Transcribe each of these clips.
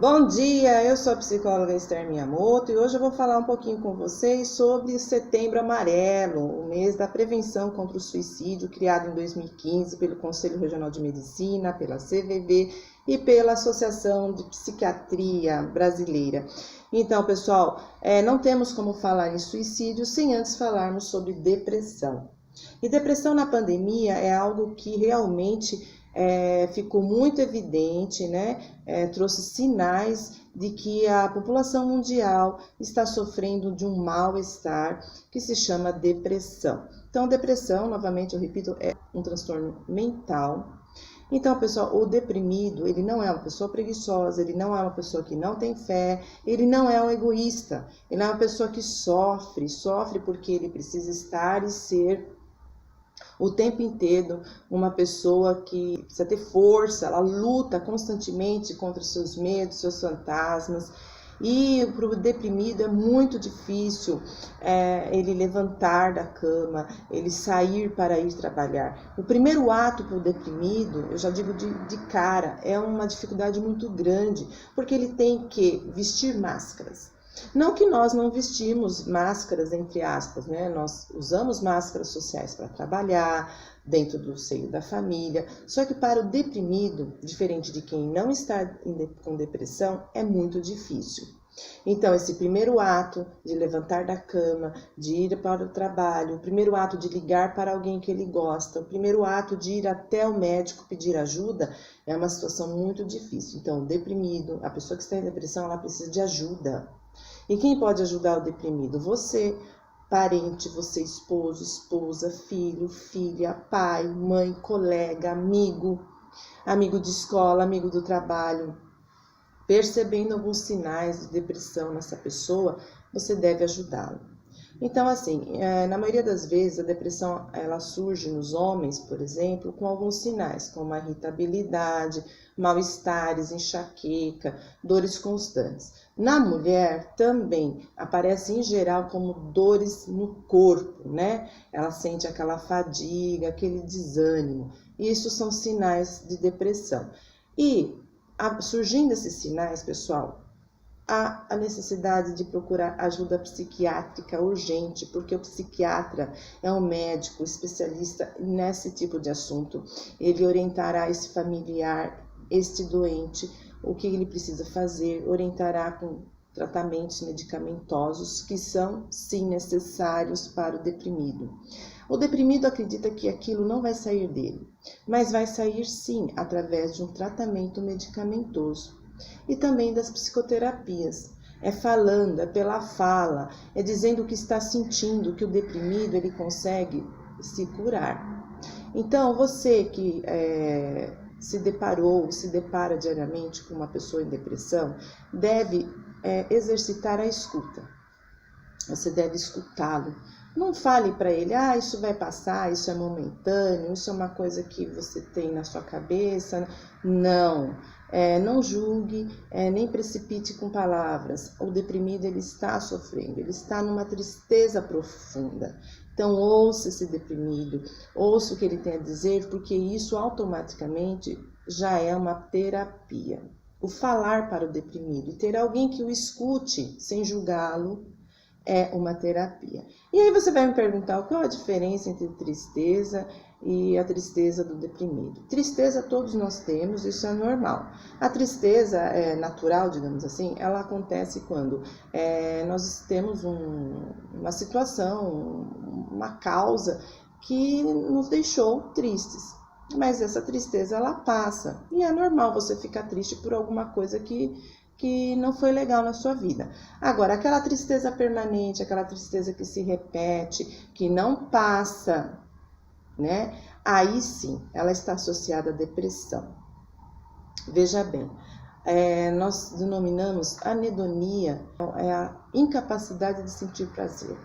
Bom dia, eu sou a psicóloga Esther Miyamoto e hoje eu vou falar um pouquinho com vocês sobre Setembro Amarelo, o mês da prevenção contra o suicídio, criado em 2015 pelo Conselho Regional de Medicina, pela CVV e pela Associação de Psiquiatria Brasileira. Então, pessoal, não temos como falar em suicídio sem antes falarmos sobre depressão. E depressão na pandemia é algo que realmente ficou muito evidente, né? Trouxe sinais de que a população mundial está sofrendo de um mal-estar que se chama depressão. Então, depressão, novamente eu repito, é um transtorno mental. Então, pessoal, o deprimido, ele não é uma pessoa preguiçosa, ele não é uma pessoa que não tem fé, ele não é um egoísta, ele é uma pessoa que sofre porque ele precisa estar e ser o tempo inteiro uma pessoa que precisa ter força, ela luta constantemente contra seus medos, seus fantasmas. E para o deprimido é muito difícil ele levantar da cama, ele sair para ir trabalhar. O primeiro ato para o deprimido, eu já digo de cara, é uma dificuldade muito grande, porque ele tem que vestir máscaras. Não que nós não vestimos máscaras, entre aspas, né? Nós usamos máscaras sociais para trabalhar, dentro do seio da família, só que para o deprimido, diferente de quem não está com depressão, é muito difícil. Então, esse primeiro ato de levantar da cama, de ir para o trabalho, o primeiro ato de ligar para alguém que ele gosta, o primeiro ato de ir até o médico pedir ajuda, é uma situação muito difícil. Então, o deprimido, a pessoa que está em depressão, ela precisa de ajuda. E quem pode ajudar o deprimido? Você, parente, você, esposo, esposa, filho, filha, pai, mãe, colega, amigo de escola, amigo do trabalho. Percebendo alguns sinais de depressão nessa pessoa, você deve ajudá-lo. Então, assim, na maioria das vezes a depressão ela surge nos homens, por exemplo, com alguns sinais, como a irritabilidade, mal-estares, enxaqueca, dores constantes. Na mulher também aparece em geral como dores no corpo, né? Ela sente aquela fadiga, aquele desânimo. Isso são sinais de depressão. E surgindo esses sinais, pessoal, há a necessidade de procurar ajuda psiquiátrica urgente, porque o psiquiatra é um médico especialista nesse tipo de assunto. Ele orientará esse familiar, este doente, o que ele precisa fazer, orientará com tratamentos medicamentosos que são, sim, necessários para o deprimido. O deprimido acredita que aquilo não vai sair dele, mas vai sair, sim, através de um tratamento medicamentoso. E também das psicoterapias. É falando, é pela fala, é dizendo o que está sentindo, que o deprimido ele consegue se curar. Então, você que se depara diariamente com uma pessoa em depressão, deve exercitar a escuta. Você deve escutá-lo. Não fale para ele, isso vai passar, isso é momentâneo, isso é uma coisa que você tem na sua cabeça. Não, não julgue, nem precipite com palavras. O deprimido ele está sofrendo, ele está numa tristeza profunda. Então ouça esse deprimido, ouça o que ele tem a dizer, porque isso automaticamente já é uma terapia. O falar para o deprimido e ter alguém que o escute sem julgá-lo é uma terapia. E aí você vai me perguntar qual a diferença entre tristeza e a tristeza do deprimido. Tristeza todos nós temos, isso é normal. A tristeza natural, digamos assim, ela acontece quando nós temos uma situação, uma causa que nos deixou tristes. Mas essa tristeza ela passa e é normal você ficar triste por alguma coisa que não foi legal na sua vida. Agora, aquela tristeza permanente, aquela tristeza que se repete, que não passa, né? Aí sim, ela está associada à depressão. Veja bem, nós denominamos anedonia, é a incapacidade de sentir prazer.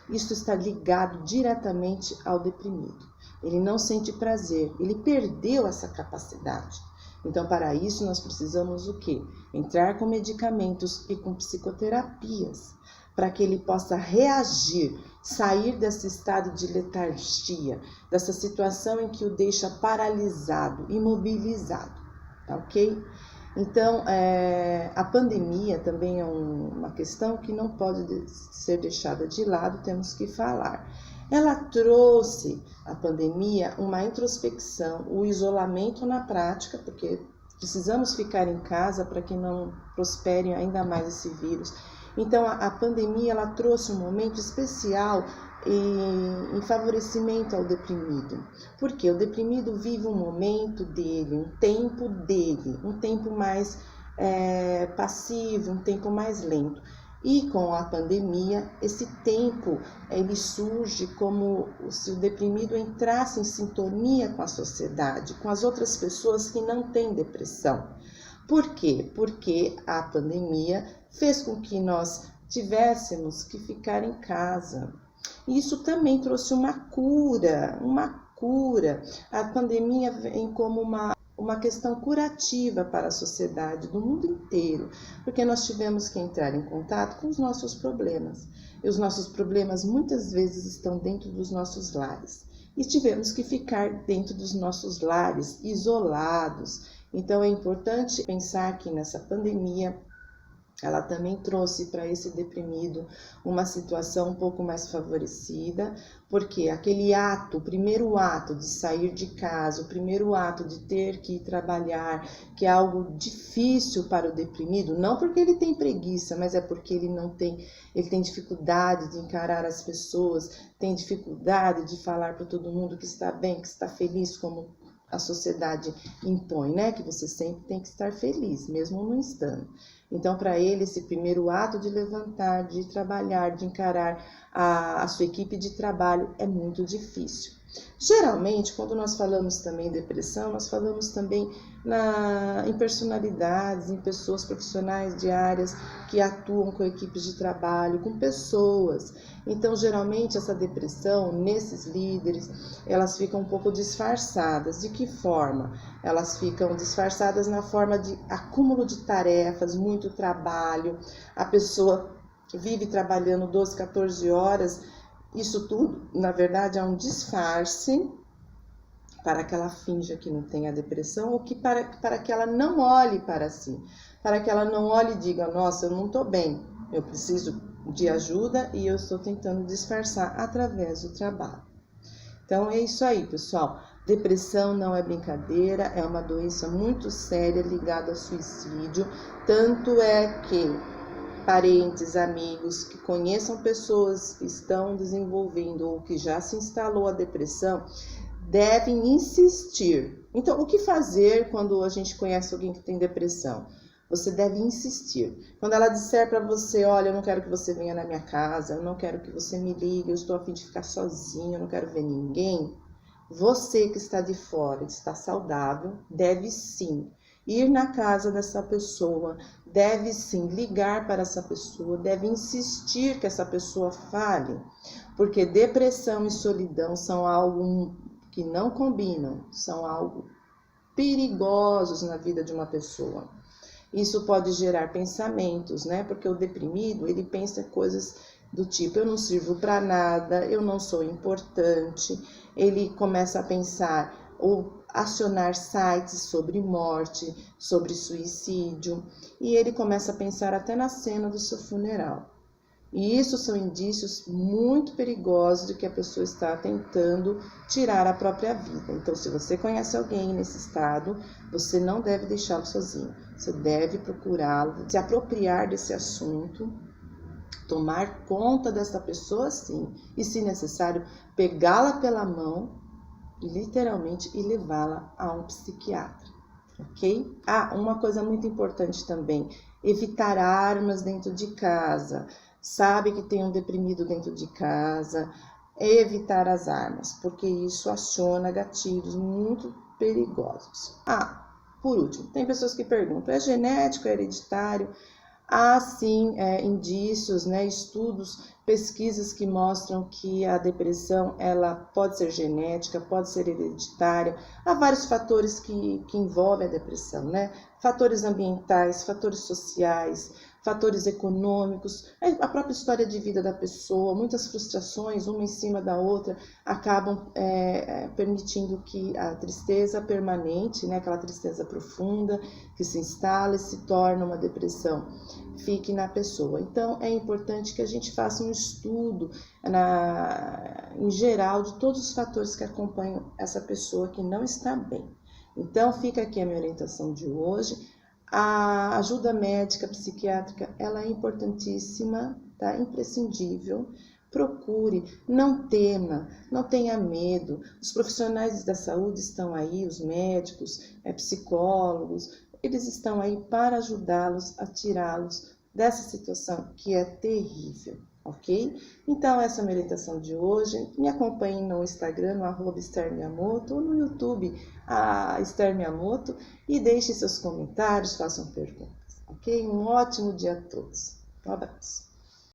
Isso está ligado diretamente ao deprimido. Ele não sente prazer, ele perdeu essa capacidade. Então, para isso, nós precisamos o quê? Entrar com medicamentos e com psicoterapias, para que ele possa reagir, sair desse estado de letargia, dessa situação em que o deixa paralisado, imobilizado, tá ok? Então, a pandemia também é uma questão que não pode ser deixada de lado, temos que falar. Ela trouxe, a pandemia, uma introspecção, o isolamento na prática, porque precisamos ficar em casa para que não prospere ainda mais esse vírus. Então, a pandemia ela trouxe um momento especial em favorecimento ao deprimido. Porque o deprimido vive um momento dele, um tempo mais passivo, um tempo mais lento. E com a pandemia, esse tempo ele surge como se o deprimido entrasse em sintonia com a sociedade, com as outras pessoas que não têm depressão. Por quê? Porque a pandemia fez com que nós tivéssemos que ficar em casa. Isso também trouxe uma cura. A pandemia vem como uma questão curativa para a sociedade do mundo inteiro, porque nós tivemos que entrar em contato com os nossos problemas. E os nossos problemas muitas vezes estão dentro dos nossos lares. E tivemos que ficar dentro dos nossos lares, isolados. Então é importante pensar que nessa pandemia ela também trouxe para esse deprimido uma situação um pouco mais favorecida, porque aquele ato, o primeiro ato de sair de casa, o primeiro ato de ter que ir trabalhar, que é algo difícil para o deprimido, não porque ele tem preguiça, mas é porque ele tem dificuldade de encarar as pessoas, tem dificuldade de falar para todo mundo que está bem, que está feliz, como a sociedade impõe, né? Que você sempre tem que estar feliz, mesmo não estando. Então, para ele, esse primeiro ato de levantar, de trabalhar, de encarar a sua equipe de trabalho é muito difícil. Geralmente, quando nós falamos também em depressão, nós falamos também em personalidades, em pessoas profissionais de áreas que atuam com equipes de trabalho, com pessoas. Então, geralmente, essa depressão, nesses líderes, elas ficam um pouco disfarçadas. De que forma? Elas ficam disfarçadas na forma de acúmulo de tarefas, muito trabalho. A pessoa que vive trabalhando 12, 14 horas, isso tudo, na verdade, é um disfarce para que ela finja que não tenha depressão ou para que ela não olhe para si, para que ela não olhe e diga, nossa, eu não estou bem, eu preciso de ajuda e eu estou tentando disfarçar através do trabalho. Então é isso aí, pessoal. Depressão não é brincadeira, é uma doença muito séria ligada ao suicídio, tanto é que parentes, amigos que conheçam pessoas que estão desenvolvendo ou que já se instalou a depressão, devem insistir. Então, o que fazer quando a gente conhece alguém que tem depressão? Você deve insistir. Quando ela disser para você, olha, eu não quero que você venha na minha casa, eu não quero que você me ligue, eu estou a fim de ficar sozinho, eu não quero ver ninguém. Você que está de fora, que está saudável, deve sim ir na casa dessa pessoa, deve sim ligar para essa pessoa, deve insistir que essa pessoa fale, porque depressão e solidão são algo que não combinam, são algo perigosos na vida de uma pessoa. Isso pode gerar pensamentos, né? Porque o deprimido, ele pensa coisas do tipo, eu não sirvo para nada, eu não sou importante. Ele começa a pensar ou acionar sites sobre morte, sobre suicídio, e ele começa a pensar até na cena do seu funeral. E isso são indícios muito perigosos de que a pessoa está tentando tirar a própria vida. Então, se você conhece alguém nesse estado, você não deve deixá-lo sozinho. Você deve procurá-lo, se apropriar desse assunto, tomar conta dessa pessoa sim, e se necessário, pegá-la pela mão, literalmente, e levá-la a um psiquiatra, ok? Uma coisa muito importante também, evitar armas dentro de casa. Sabe que tem um deprimido dentro de casa, evitar as armas, porque isso aciona gatilhos muito perigosos. Por último, tem pessoas que perguntam, é genético, é hereditário? Há sim indícios, né, estudos, pesquisas que mostram que a depressão ela pode ser genética, pode ser hereditária. Há vários fatores que envolvem a depressão, né? Fatores ambientais, fatores sociais, fatores econômicos, a própria história de vida da pessoa, muitas frustrações, uma em cima da outra, acabam permitindo que a tristeza permanente, né, aquela tristeza profunda que se instala e se torna uma depressão, fique na pessoa. Então, é importante que a gente faça um estudo em geral de todos os fatores que acompanham essa pessoa que não está bem. Então, fica aqui a minha orientação de hoje. A ajuda médica, psiquiátrica, ela é importantíssima, tá? Imprescindível. Procure, não tema, não tenha medo. Os profissionais da saúde estão aí, os médicos, psicólogos, eles estão aí para ajudá-los a tirá-los dessa situação que é terrível, ok? Então, essa é a minha orientação de hoje. Me acompanhe no Instagram, no @Esther Miyamoto, ou no YouTube, a Esther Miyamoto, e deixe seus comentários, façam perguntas, ok? Um ótimo dia a todos. Um abraço.